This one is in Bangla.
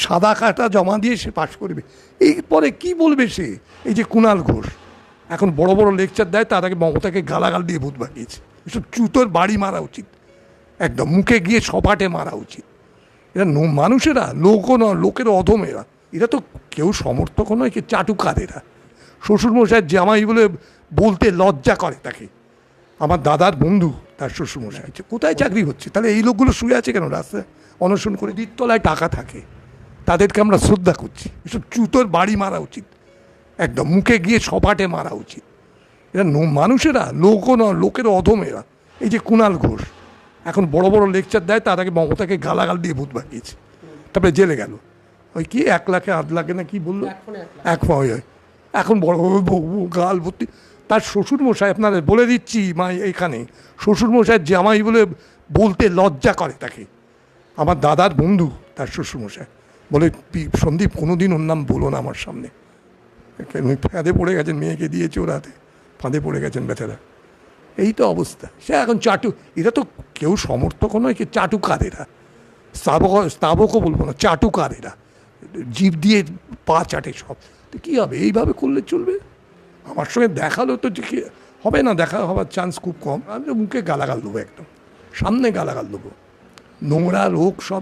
সাদা কাটা জমা দিয়ে সে পাশ করবে। এরপরে কি বলবে সে? এই যে কুণাল ঘোষ এখন বড় বড় লেকচার দেয়, তার আগে মমতাকে গালাগাল দিয়ে ভূত বানিয়েছে। এসব চুতোর বাড়ি মারা উচিত, একদম মুখে গিয়ে সপাটে মারা উচিত। এরা মানুষেরা লোকও নয়, লোকের অধমেরা। এরা তো কেউ সমর্থক নয়, কি চাটুকার এরা। শ্বশুরমশাইয়ের জামাই বলে বলতে লজ্জা করে তাকে। আমার দাদার বন্ধু তার শ্বশুরমশাই কোথায় চাকরি হচ্ছে? তাহলে এই লোকগুলো শুয়ে আছে কেন রাস্তায় অনশন করে? দ্বিতলায় টাকা থাকে, তাদেরকে আমরা শ্রদ্ধা করছি। এসব চুতোর বাড়ি মারা উচিত, একদম মুখে গিয়ে সপাটে মারা উচিত। এরা মানুষেরা লোকও নয়, লোকের অধমেরা। এই যে কুণাল ঘোষ এখন বড় বড় লেকচার দেয়, তার আগে মমতাকে গালাগাল দিয়ে ভূত বানিয়েছে। তারপরে জেলে গেল। ওই কি 1 লাখে 8 লাখে না কি বললো, এখন বড় গাল ভর্তি। তার শ্বশুরমশাই, আপনাদের বলে দিচ্ছি মা, এখানে শ্বশুরমশাইয়ের জামাই বলে বলতে লজ্জা করে তাকে। আমার দাদার বন্ধু তার শ্বশুরমশাই বলে, সন্দীপ কোনোদিন ওর নাম বলো না আমার সামনে। ফাঁদে পড়ে গেছেন, মেয়েকে দিয়েছে ওর হাতে, ফাঁদে পড়ে গেছেন বেচারা। এই তো অবস্থা। সে এখন চাটু, এরা তো কেউ সমর্থক নয়, কি চাটুকার এরা। স্তাবকও বলবো না, চাটুকার এরা। জিভ দিয়ে পা চাটে সব। তো কী হবে? এইভাবে করলে চলবে? আমার সঙ্গে দেখালো তো যে কি হবে না, দেখা হওয়ার চান্স খুব কম। আমি মুখে গালাগাল দেবো, একদম সামনে গালাগাল দেবো। নোংরা লোক সব।